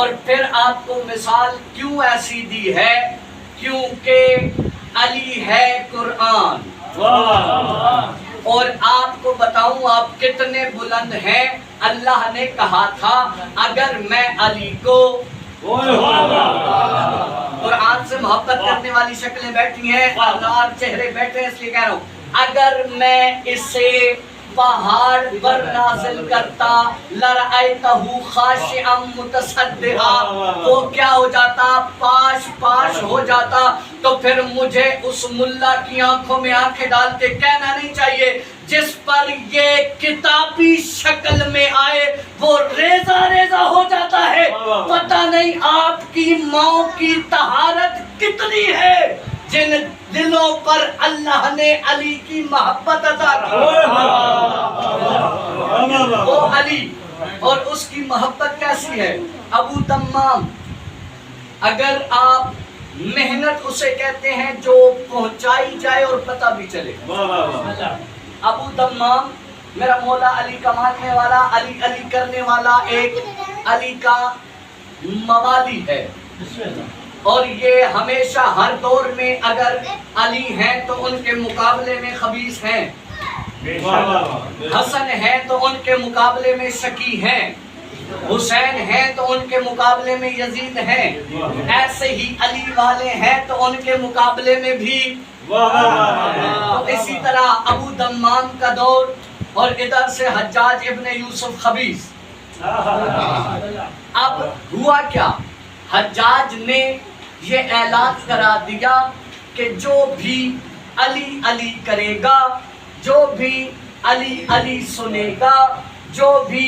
اور پھر آپ کو مثال کیوں ایسی دی ہے؟ کیونکہ علی ہے قرآن. اور آپ کو بتاؤں آپ کتنے بلند ہیں. اللہ نے کہا تھا اگر میں علی کو، قرآن سے محبت کرنے والی شکلیں بیٹھی ہیں اور چہرے بیٹھے ہیں، اس لیے کہہ رہا ہوں اگر میں اسے پہاڑ پر نازل کرتا لرأیتہ خاشعا متصدعا، وہ کیا ہو جاتا؟ پاش پاش ہو جاتا. تو پھر مجھے اس ملا کی آنکھوں میں آنکھیں ڈال کے کہنا نہیں چاہیے جس پر یہ کتابی شکل میں آئے وہ ریزہ ریزہ ہو جاتا ہے. پتہ نہیں آپ کی ماں کی طہارت کتنی ہے جن دلوں پر اللہ نے علی کی محبت عطا کی. وہ علی اور اس کی محبت کیسی ہے؟ ابو تمام، اگر آپ محنت اسے کہتے ہیں جو پہنچائی جائے اور پتہ بھی چلے. ابو تمام میرا مولا علی کا ماننے والا، علی علی کرنے والا، ایک علی کا موالی ہے. اور یہ ہمیشہ ہر دور میں اگر علی ہیں تو ان کے مقابلے میں خبیث ہیں، حسن ہیں تو ان کے مقابلے میں شکی ہیں، حسین ہیں تو ان کے مقابلے میں یزید ہیں، ایسے ہی علی والے ہیں تو ان کے مقابلے میں بھی. اسی طرح ابو دمام کا دور اور ادھر سے حجاج ابن یوسف خبیث. اب ہوا کیا؟ حجاج نے یہ اعلان کرا دیا کہ جو بھی علی علی کرے گا، جو بھی علی علی سنے گا، جو بھی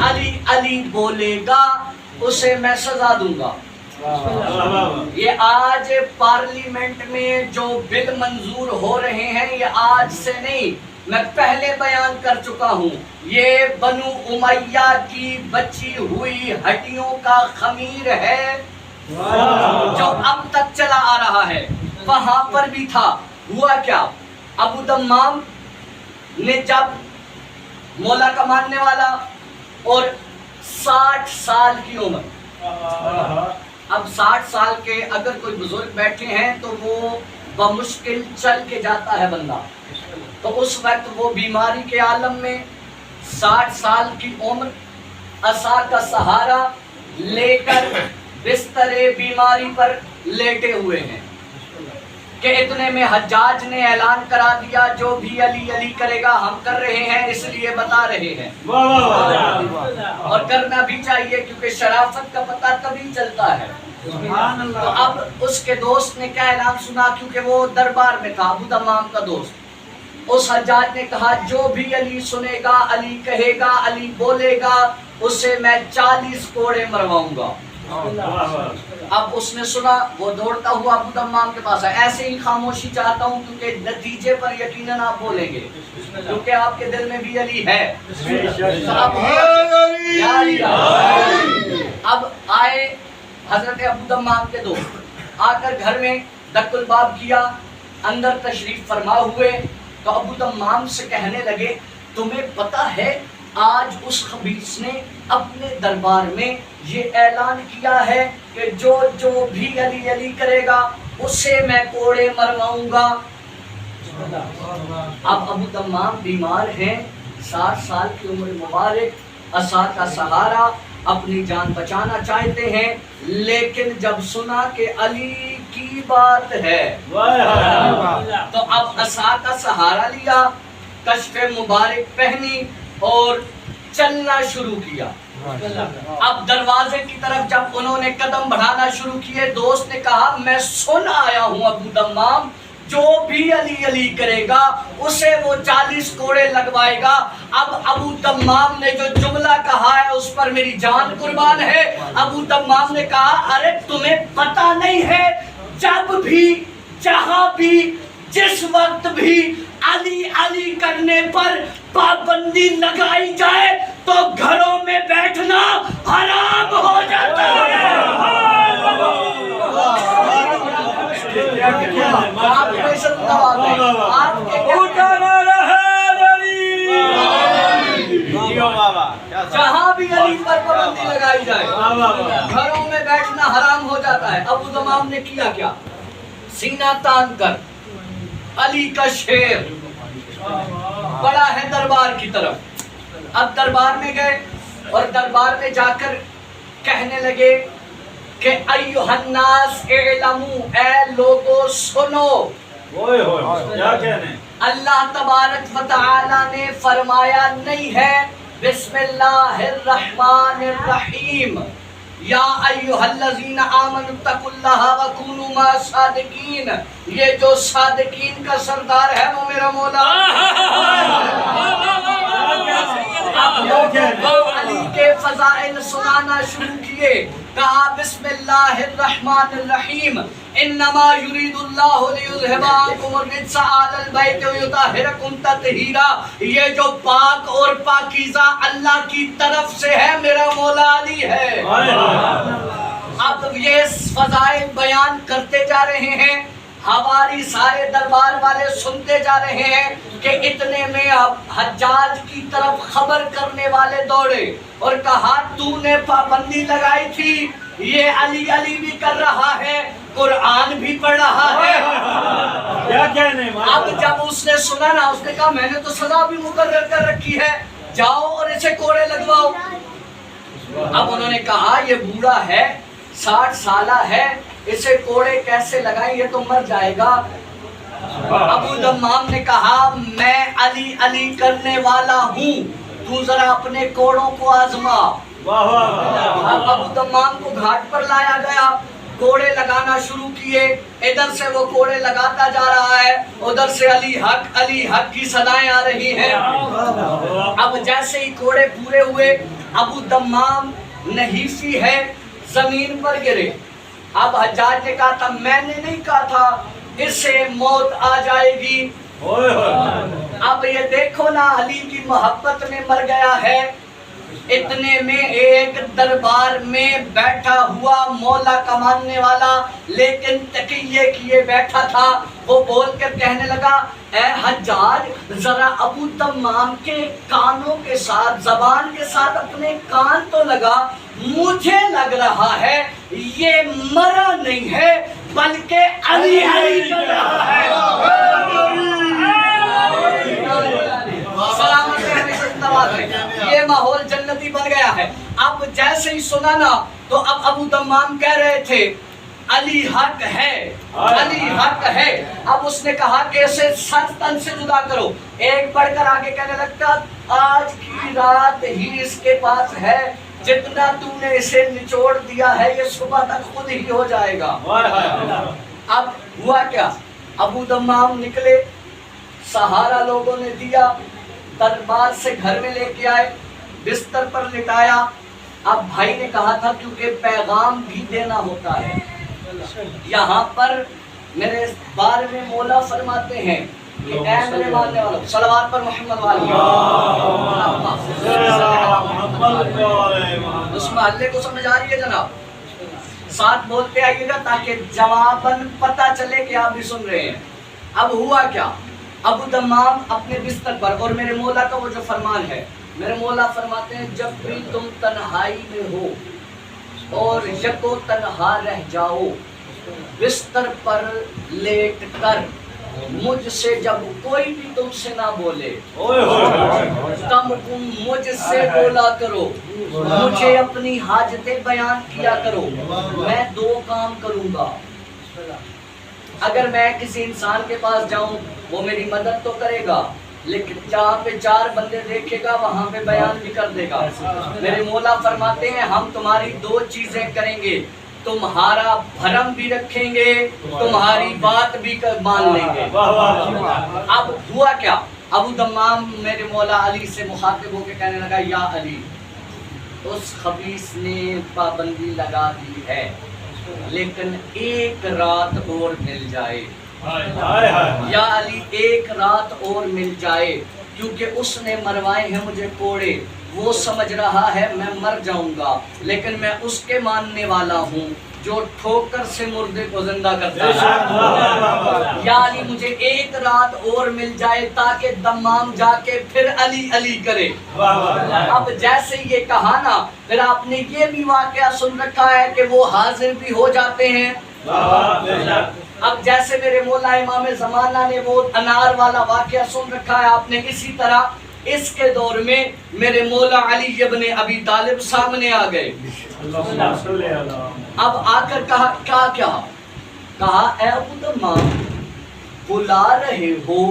علی علی بولے گا اسے میں سزا دوں گا. یہ آج پارلیمنٹ میں جو بل منظور ہو رہے ہیں یہ آج سے نہیں، میں پہلے بیان کر چکا ہوں. یہ بنو امیہ کی بچی ہوئی ہڈیوں کا خمیر ہے جو اب تک چلا آ رہا ہے. وہاں پر بھی تھا. ہوا کیا؟ ابو تمام نے جب مولا کا ماننے والا اور 60 سال کی عمر، اب 60 سال کے اگر کوئی بزرگ بیٹھے ہیں تو وہ بمشکل چل کے جاتا ہے بندہ، تو اس وقت وہ بیماری کے عالم میں 60 سال کی عمر عصا کا سہارا لے کر بستر بیماری پر لیٹے ہوئے ہیں کہ اتنے میں حجاج نے اعلان کرا دیا جو بھی علی علی کرے گا ہم کر رہے ہیں، اس لیے بتا رہے ہیں. اور کرنا بھی چاہیے کیونکہ شرافت کا پتہ تبھی چلتا ہے. تو اب اس کے دوست نے کیا اعلان سنا، کیونکہ وہ دربار میں تھا ابو تمام کا دوست. اس حجاج نے کہا جو بھی علی سنے گا، علی کہے گا، علی بولے گا، اسے میں 40 کوڑے مرواؤں گا. اب اس نے سنا، وہ دوڑتا ہوا ابو تمام کے پاس ہے. ایسے ہی خاموشی چاہتا ہوں کیونکہ نتیجے پر یقیناً آپ بولیں گے کیونکہ آپ کے دل میں بھی علی ہے. اب آئے حضرت ابو تمام کے دوست، آ کر گھر میں دق الباب کیا، اندر تشریف فرما ہوئے تو ابو تمام سے کہنے لگے تمہیں پتہ ہے آج اس خبیث نے اپنے دربار میں یہ اعلان کیا ہے کہ جو جو بھی علی علی کرے گا اسے میں کوڑے مرواؤں گا. اب ابو تمام بیمار ہیں، 60 سال کی عمر مبارک، عصا کا سہارا، اپنی جان بچانا چاہتے ہیں، لیکن جب سنا کہ علی کی بات ہے تو اب عصا کا سہارا لیا، کشف مبارک پہنی اور چلنا شروع کیا. اب دروازے کی طرف جب انہوں نے قدم بڑھانا شروع کیے، دوست نے کہا میں سن آیا ہوں ابو تمام جو بھی علی علی کرے گا اسے وہ 40 کوڑے لگوائے گا. اب ابو تمام نے جو جملہ کہا ہے اس پر میری جان قربان ہے. ابو تمام نے کہا ارے تمہیں پتہ نہیں ہے جب بھی جہاں بھی جس وقت بھی علی علی کرنے پر پابندی لگائی جائے تو گھروں میں بیٹھنا حرام ہو جاتا ہے. جہاں بھی علی پر پابندی لگائی جائے، گھروں میں بیٹھنا حرام ہو جاتا ہے۔ ابو دمام نے کیا کیا؟ سینہ تان کر علی کا شیر بڑا ہے دربار کی طرف۔ اب دربار میں گئے اور دربار میں جا کر کہنے لگے کہ ایھا الناس اعلموا، اے لوگو سنو، کیا کہنے؟ اللہ تبارک و تعالی نے فرمایا نہیں ہے بسم اللہ الرحمن الرحیم، یا ایھا الذین آمنوا اتقوا اللہ وکونوا مع الصادقین، یہ جو صادقین کا سردار ہے وہ میرا مولا۔ اب علی کے فضائل سنانا شروع کیے، کہا بسم اللہ الرحمن الرحیم، انما یرید اللہ لیذھب عنکم الرجس اہل البیت ویطہرکم تطہیرا، یہ جو پاک اور پاکیزہ اللہ کی طرف سے ہے میرا مولا علی ہے۔ اب یہ فضائل بیان کرتے جا رہے ہیں، ہماری سارے دربار والے سنتے جا رہے ہیں کہ اتنے میں اب حجاج کی طرف خبر کرنے والے دوڑے اور کہا تو نے پابندی لگائی تھی، یہ علی علی بھی کر رہا ہے، قرآن بھی پڑھ رہا ہے۔ کیا کہنے؟ اب جب اس نے سنا نا، اس نے کہا میں نے تو سزا بھی مقرر کر رکھی ہے، جاؤ اور اسے کوڑے لگواؤ۔ اب انہوں نے کہا یہ بوڑھا ہے، 60 سالہ ہے، اسے کوڑے کیسے لگائیں، یہ تو مر جائے گا۔ ابو دمام نے کہا میں علی علی کرنے والا ہوں، تو ذرا اپنے کوڑوں کو آزما۔ اب ابو دمام کو گھاٹ پر لایا گیا، کوڑے لگانا شروع کیے، ادھر سے وہ کوڑے لگاتا جا رہا ہے، ادھر سے علی حق کی صدائیں آ رہی ہیں۔ اب جیسے ہی کوڑے پورے ہوئے، ابو دمام نحیفی ہے، زمین پر گرے۔ اب حجاج نے کہا تھا میں نے نہیں کہا تھا اسے موت آ جائے گی۔ اب یہ دیکھو نا، علی کی محبت میں مر گیا ہے۔ اتنے میں ایک دربار میں بیٹھا ہوا مولا کمانے والا لیکن تقیے کیے بیٹھا تھا، وہ بول کر کہنے لگا اے حجاج ذرا ابو تمام کے کانوں کے ساتھ، زبان کے ساتھ اپنے کان تو لگا، مجھے لگ رہا ہے یہ مرا نہیں ہے بلکہ علی علی کر رہا ہے۔ یہ ماحول جنتی بن گیا ہے۔ اب جیسے ہی سنا نا تو اب ابو دمام کہہ رہے تھے علی حق ہے، علی حق ہے۔ اب اس نے کہا کہ اسے 7 تن سے جدا کرو۔ ایک بڑھ کر آگے کہنے لگتا آج کی رات ہی اس کے پاس ہے، جتنا تو نے اسے نچوڑ دیا ہے یہ صبح تک خود ہی ہو جائے گا۔ اب ہوا کیا، ابو دمام نکلے، سہارا لوگوں نے دیا، دربار سے گھر میں لے کے آئے، بستر پر لٹایا۔ اب بھائی نے کہا تھا کیونکہ پیغام بھی دینا ہوتا ہے، یہاں پر میرے بارے میں مولا فرماتے ہیں کہ اے میرے ماننے والوں صلوات پر محمد والی، اس محلے کو سمجھ آ رہی ہے جناب؟ ساتھ بولتے آئیے گا تاکہ جواباً پتہ چلے کہ آپ بھی سن رہے ہیں۔ اب ہوا کیا، ابو دمام اپنے بستر پر، اور میرے مولا کا وہ جو فرمان ہے، میرے مولا فرماتے ہیں جب بھی تم تنہائی میں ہو اور یکو تنہا رہ جاؤ، بستر پر لیٹ کر مجھ سے جب کوئی بھی تم سے نہ بولے، تم مجھ سے بولا کرو، مجھے اپنی حاجتیں بیان کیا کرو، میں 2 کام کروں گا۔ اگر میں کسی انسان کے پاس جاؤں وہ میری مدد تو کرے گا، لیکن جہاں پہ 4 بندے دیکھے گا وہاں پہ بیان بھی کر دے گا۔ میرے مولا فرماتے ہیں ہم تمہاری 2 چیزیں کریں گے، تمہارا بھرم بھی رکھیں گے، تمہاری بات بھی مان لیں گے۔ اب ہوا کیا، ابو دمام میرے مولا علی سے مخاطب ہو کے کہنے لگا یا علی، اس خبیث نے پابندی لگا دی ہے لیکن 1 رات اور مل جائے، یا علی 1 رات اور مل جائے، کیونکہ اس نے مروائے ہیں مجھے کوڑے، وہ سمجھ رہا ہے میں مر جاؤں گا، لیکن میں اس کے ماننے والا ہوں، جو ٹھوکر سے مردے کو زندہ کرتا بے شک، واہ، واہ، واہ، ہے. واہ. یعنی مجھے ایک رات اور مل جائے تاکہ دمام جا کے پھر علی علی کرے. واہ، واہ، واہ. اب جیسے یہ کہا نا، پھر آپ نے یہ بھی واقعہ سن رکھا ہے کہ وہ حاضر بھی ہو جاتے ہیں. واہ، واہ، بے شک. اب جیسے میرے مولا امام زمانہ نے وہ انار والا واقعہ سن رکھا ہے آپ نے، اسی طرح اس کے دور میں میرے مولا علی ابن ابی طالب سامنے آ گئے. اللہم صلی اللہ. اب آ کر کہا کیا کہا، اے ابو تمام بلا رہے ہو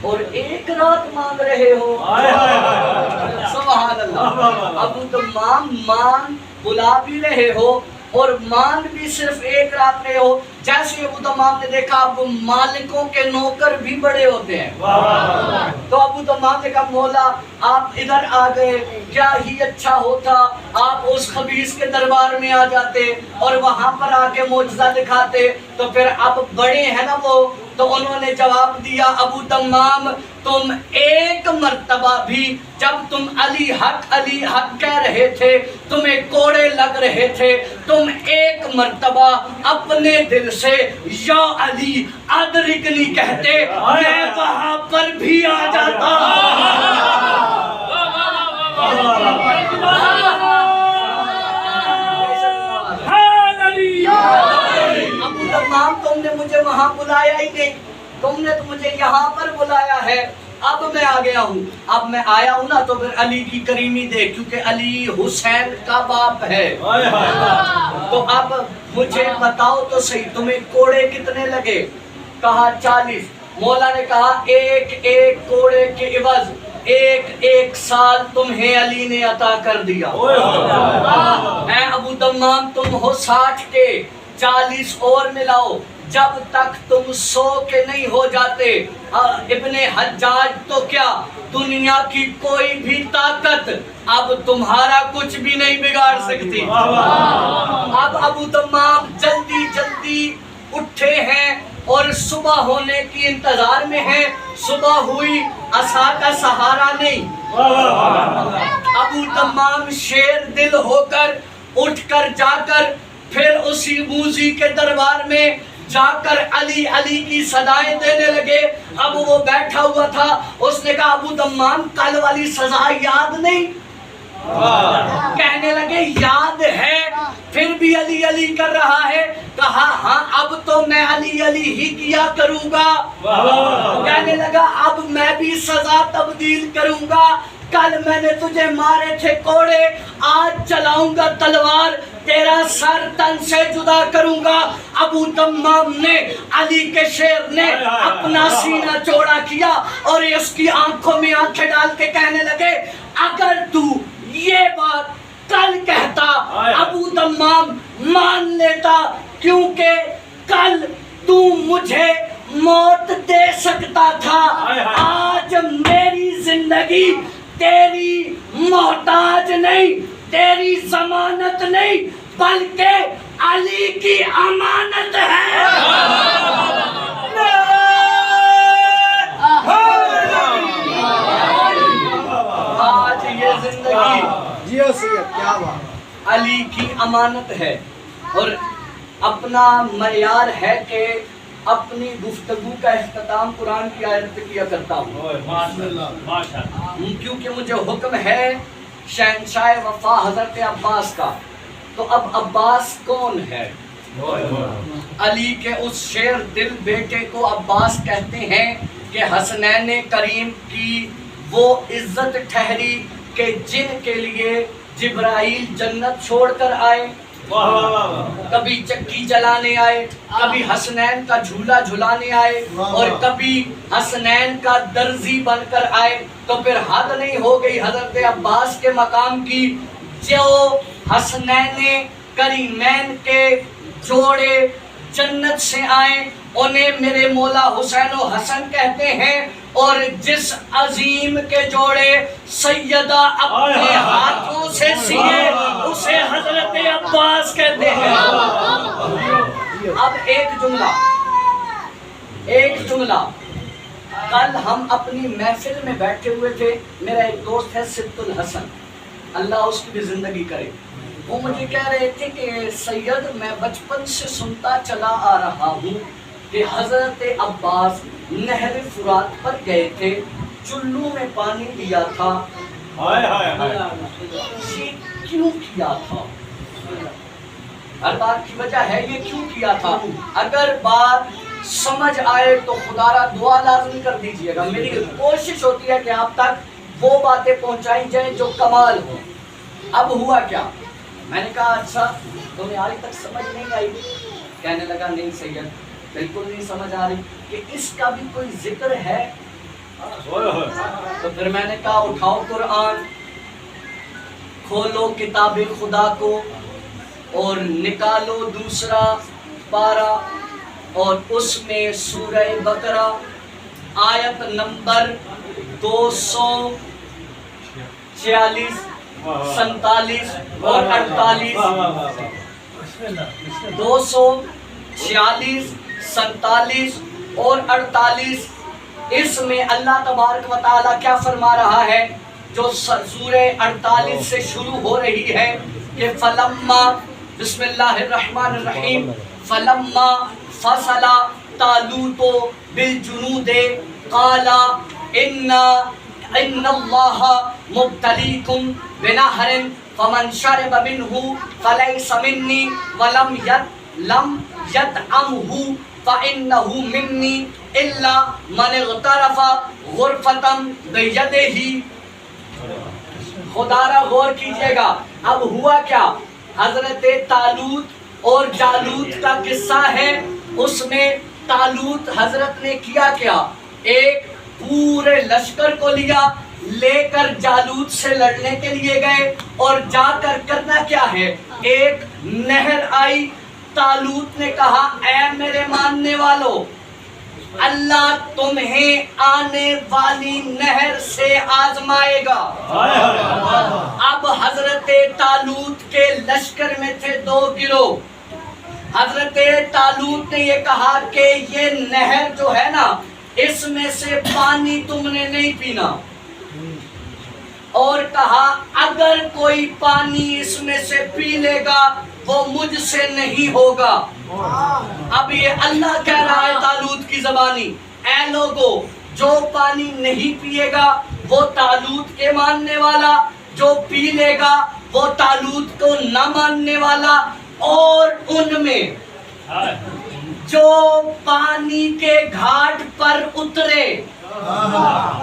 اور ایک رات مانگ رہے ہو. آئے آئے آئے. سبحان اللہ. ابو تمام مان بلا بھی رہے ہو اور مان بھی صرف ایک رات رہے ہو. جیسے ابو تمام نے دیکھا اب مالکوں کے نوکر بھی بڑے ہوتے ہیں، واہ، واہ، واہ. تو ابو تمام نے کہا مولا آپ ادھر آ گئے، کیا ہی اچھا ہوتا آپ اس خبیث کے دربار میں آ جاتے اور وہاں پر آ کے معجزہ دکھاتے. تو پھر اب بڑے ہیں نا وہ، تو انہوں نے جواب دیا ابو تمام تم ایک مرتبہ بھی جب تم علی حق کہہ رہے تھے، تمہیں کوڑے لگ رہے تھے، تم ایک مرتبہ اپنے دل سے یا علی ادرکنی کہتے، میں وہاں پر بھی آ جاتا. ابو تمام تم نے مجھے وہاں بلایا ہی نہیں، تم نے تو مجھے یہاں پر بلایا ہے. اب میں آ گیا ہوں، اب میں آیا ہوں نا تو پھر علی کی کریمی دیکھ، کیونکہ علی حسین کا باپ ہے. آئے آئے. تو اب مجھے بتاؤ تو صحیح تمہیں کوڑے کتنے لگے؟ کہا 40. مولا نے کہا ایک ایک کوڑے کے عوض ایک ایک سال تمہیں علی نے عطا کر دیا. اے ابو تمام تم ہو 60 کے، 40 اور ملاؤ جب تک تم 100 کے نہیں ہو جاتے. ابن حجاج تو کیا دنیا کی کوئی بھی طاقت اب تمہارا کچھ بھی نہیں بگاڑ سکتی. اب ابو تمام جلدی جلدی اٹھے ہیں اور صبح ہونے کی انتظار میں ہیں. صبح ہوئی، عصا کا سہارا نہیں. ابو تمام شیر دل ہو کر اٹھ کر جا کر پھر اسی موذی کے دربار میں جا کر علی علی کی صدائیں دینے لگے. اب وہ بیٹھا ہوا تھا، اس نے کہا ابو تمام کل والی سزا یاد نہیں؟ کہنے لگے یاد ہے، پھر بھی علی علی کر رہا ہے. کہا ہاں اب تو میں علی علی ہی کیا کروں گا. کہنے لگا اب میں بھی سزا تبدیل کروں گا. کل میں نے تجھے مارے تھے کوڑے، آج چلاؤں گا تلوار، تیرا سر تن سے جدا کروں گا. ابو تمام نے علی کے شیر نے اپنا سینہ چوڑا کیا اور اس کی آنکھوں میں آنکھیں ڈال کے کہنے لگے اگر تو یہ بات کل کہتا ابو تمام مان لیتا، کیونکہ کل تو مجھے موت دے سکتا تھا. آج میری زندگی تیری محتاج نہیں، تیری ضمانت نہیں، بلکہ علی کی امانت ہے. آج یہ زندگی کیا بات علی کی امانت ہے. اور اپنا معیار ہے کہ اپنی گفتگو کا اختتام قرآن کی آیت پہ کیا کرتا ہوں، کیونکہ مجھے حکم ہے شہنشاہ وفا حضرت عباس کا. تو اب عباس کون ہے؟ علی کے اس شیر دل بیٹے کو عباس کہتے ہیں کہ حسنین کریم کی وہ عزت ٹھہری کہ جن کے لیے جبرائیل جنت چھوڑ کر آئے، کبھی چکی چلانے آئے، کبھی حسنین کا جھولا جھلانے آئے، اور کبھی حسنین کا درزی بن کر آئے. تو پھر حد نہیں ہو گئی حضرت عباس کے مقام کی. جو حسنین کریمین کے جوڑے جنت سے آئیں انہیں میرے مولا حسین و حسن کہتے ہیں، اور جس عظیم کے جوڑے سیدہ اپنے ہاتھوں سے سیے اسے حضرت عباس کہتے ہیں. اب ایک جملہ کل ہم اپنی محفل میں بیٹھے ہوئے تھے. میرا ایک دوست ہے سبت الحسن، اللہ اس کی بھی زندگی کرے. وہ مجھے کہہ رہے تھے کہ سید میں بچپن سے سنتا چلا آ رہا ہوں کہ حضرت عباس نہر فرات پر گئے تھے، چلو میں پانی لیا تھا، ہائے ہائے ہائے یہ کیوں کیا تھا؟ ہر بات کی وجہ ہے یہ کیوں کیا تھا۔ اگر بات سمجھ آئے تو خدا را دعا لازم کر دیجئے گا۔ میری کوشش ہوتی ہے کہ آپ تک وہ باتیں پہنچائی جائیں جو کمال ہو۔ اب ہوا کیا؟ میں نے کہا اچھا تمہیں آج تک سمجھ نہیں آئی؟ کہنے لگا نہیں سید بالکل نہیں سمجھ آ رہی کہ اس کا بھی کوئی ذکر ہے۔ تو پھر میں نے کہا اٹھاؤ قرآن، کھولو کتاب خدا کو اور نکالو دوسرا پارہ، اور اس میں سورہ بقرہ آیت نمبر 246 47 اور 48، 246 47 اور 48، اس میں اللہ تبارک و تعالیٰ کیا فرما رہا ہے؟ جو سورہ 48 سے شروع ہو رہی ہے کہ فلما، بسم اللہ الرحمن الرحیم، فلما فصل طالوت بالجنود قال ان اللہ مبتلیکم بنہر فمن شرب منہ فلیس منی ولم یطعمہ فإنہ منی الا من اغترف غرفۃ بیدہ۔ خدا را غور کیجئے گا۔ اب ہوا کیا؟ حضرت طالوت اور جالوت کا قصہ ہے۔ اس میں طالوت حضرت نے کیا کیا؟ ایک پورے لشکر کو لیا، لے کر جالوت سے لڑنے کے لیے گئے، اور جا کر کرنا کیا ہے؟ ایک نہر آئی، طالوت نے کہا اے میرے ماننے والو، اللہ تمہیں آنے والی نہر سے آزمائے گا۔ اب حضرت طالوت کے لشکر میں تھے دو گروہ۔ حضرت طالوت نے یہ کہا کہ یہ نہر جو ہے نا، اس میں سے پانی تم نے نہیں پینا، اور کہا اگر کوئی پانی اس میں سے پی لے گا وہ مجھ سے نہیں ہوگا۔ اب یہ اللہ کہہ رہا ہے طالوت کی زبانی، اے لوگو جو پانی نہیں پیے گا وہ طالوت کے ماننے والا، جو پی لے گا وہ طالوت کو نہ ماننے والا، اور ان میں جو پانی کے گھاٹ پر اترے،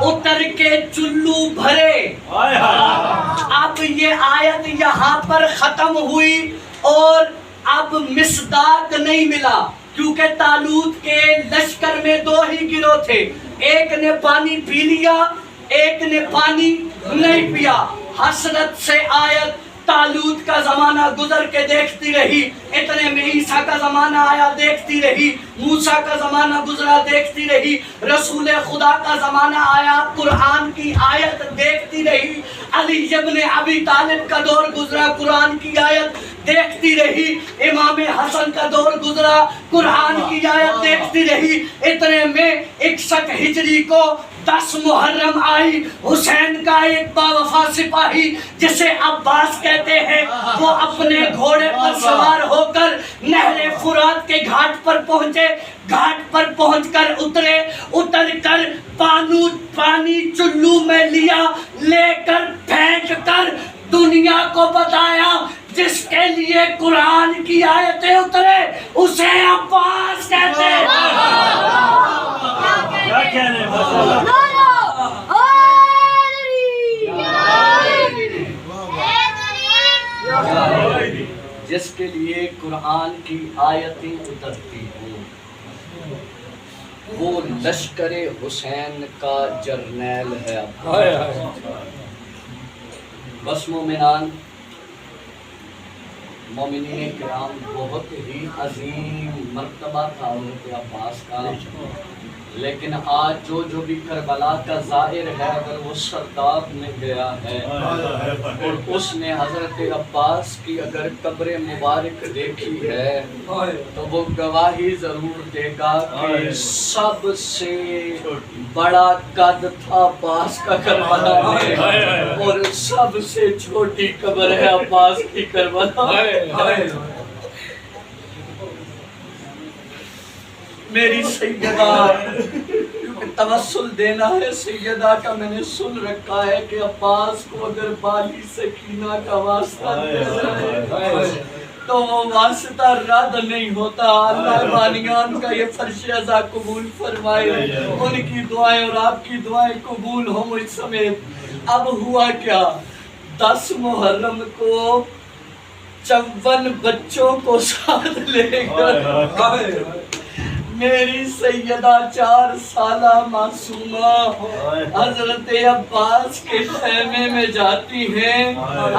اتر کے چلو بھرے۔ اب یہ آیت یہاں پر ختم ہوئی، اور اب مصداق نہیں ملا، کیونکہ طالوت کے لشکر میں دو ہی گروہ تھے، ایک نے پانی پی لیا، ایک نے پانی نہیں پیا۔ حسرت سے آیت طالوت کا زمانہ گزر کے دیکھتی رہی، اتنے میں عیسیٰ کا زمانہ آیا، دیکھتی رہی، موسیٰ کا زمانہ گزرا، دیکھتی رہی، رسول خدا کا زمانہ آیا، قرآن کی آیت دیکھتی رہی، علی ابن ابی طالب کا دور گزرا، قرآن کی آیت دیکھتی رہی، امام حسن کا دور گزرا، قرآن کی آیت دیکھتی رہی۔ اتنے میں 61 ہجری کو 10 محرم آئی، حسین کا ایک باوفا سپاہی جسے عباس کہتے ہیں، وہ اپنے گھوڑے پر سوار ہو کر نہر فرات کے گھاٹ پر پہنچے، گھاٹ پر پہنچ کر اترے، اتر کر پانی چلو میں لیا، لے کر پھینک کر دنیا کو بتایا جس کے لیے قرآن کی آیتیں اترے اسے عباس کہتے ہیں۔ کیا کہنے جس کے لیے قرآن کی آیتیں اترتی ہوں، وہ لشکر حسین کا جرنیل ہے۔ بس مومنان، مومنین کرام، بہت ہی عظیم مرتبہ تھا حضرت عباس کا، لیکن آج جو بھی کربلا کا زائر ہے اگر وہ سرداب میں گیا ہے اور اس نے حضرت عباس کی اگر قبر مبارک دیکھی ہے تو وہ گواہی ضرور دے گا کہ سب سے بڑا قد تھا عباس کا کربلا میں اور سب سے چھوٹی قبر ہے عباس کی کربلا میں۔ میری سیدہ کیونکہ توسل دینا ہے سیدہ کا میں نے سن رکھا ہے کہ عباس کو اگر بالی سکینہ کا واسطہ دیا جائے تو وہ واسطہ رد نہیں ہوتا۔ اللہ بانیان کا یہ فرش ازا قبول فرمائے، ان کی دعائیں اور آپ کی دعائیں قبول ہوں مجھ سمیت۔ اب ہوا کیا، 10 محرم کو 54 بچوں کو ساتھ لے کر میری سیدہ 4 سالہ معصومہ حضرت عباس کے خیمے میں جاتی ہیں۔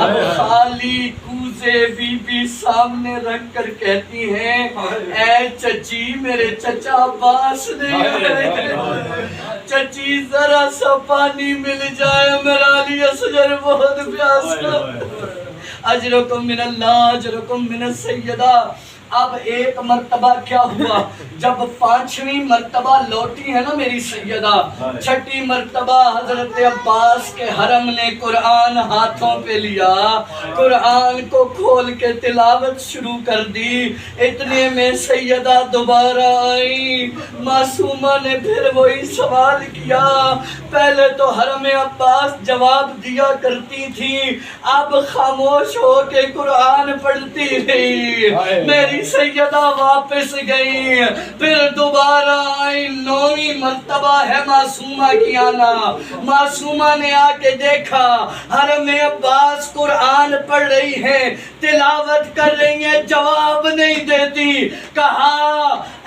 اب خالی کوزے بی بی سامنے رکھ کر کہتی ہیں اے چچی میرے چچا عباس نہیں آئے، چچی ذرا سا پانی مل جائے میرا علی اصغر بہت پیاسا۔ اجرکم من اللہ اجرکم من السیدہ۔ اب ایک مرتبہ کیا ہوا، جب 5ویں مرتبہ لوٹی ہے نا میری سیدہ، 6ٹھی مرتبہ حضرت عباس کے حرم نے قرآن ہاتھوں پہ لیا، قرآن کو کھول کے تلاوت شروع کر دی۔ اتنے میں سیدہ دوبارہ آئی، معصومہ نے پھر وہی سوال کیا۔ پہلے تو حرم عباس جواب دیا کرتی تھی، اب خاموش ہو کے قرآن پڑھتی رہی۔ میری سیدہ واپس گئی، پھر دوبارہ آئی، 9ویں مرتبہ ہے معصومہ کی آنا۔ معصومہ نے آ کے دیکھا حرم عباس قرآن پڑھ رہی ہے، تلاوت کر رہی ہے، جواب نہیں دیتی۔ کہا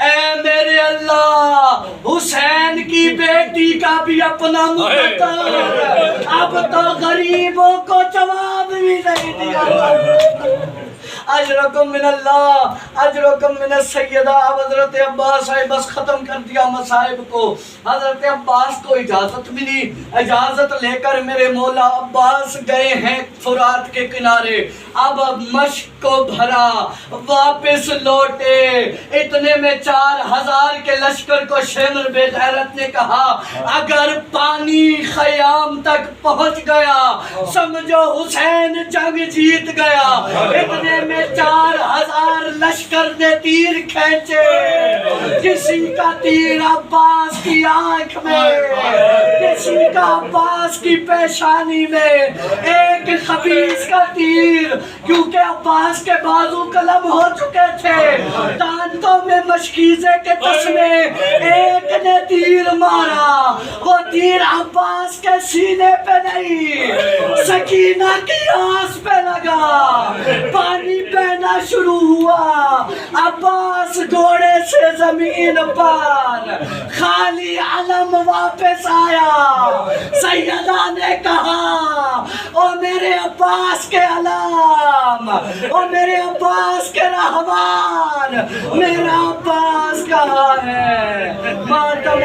اے میرے اللہ، حسین کی بیٹی کا بھی اپنا مقدر، اب تو غریبوں کو جواب بھی نہیں دیا۔ اجرکم من اللہ اجرکم من السیدہ۔ اب حضرت عباس آئے، بس ختم کر دیا مصائب کو۔ حضرت عباس کو اجازت ملی، اجازت لے کر میرے مولا عباس گئے ہیں فرات کے کنارے۔ اب مشق کو بھرا، واپس لوٹے، اتنے میں 4000 کے لشکر کو شمر بے غیرت نے کہا اگر پانی خیام تک پہنچ گیا سمجھو حسین جنگ جیت گیا۔ اتنے میں 4000 لشکر نے تیر کھینچے، کسی کا تیر عباس کی آنکھ میں، کسی کا عباس کی پیشانی میں، ایک خبیث کا تیر، کیونکہ عباس کے بازو قلم ہو چکے تھے، دانتوں میں مشکیزے کے تسمے، ایک نے تیر مارا، وہ تیر عباس کے سینے پہ نہیں سکینہ کی آنس پہ لگا، پانی بہنا شروع ہوا، عباس گھوڑے سے زمین پر، خالی علم واپس آیا۔ سیدہ نے کہا او میرے عباس کے علم، او میرے عباس کے رہوان، میرا عباس کہاں ہے؟ ماتم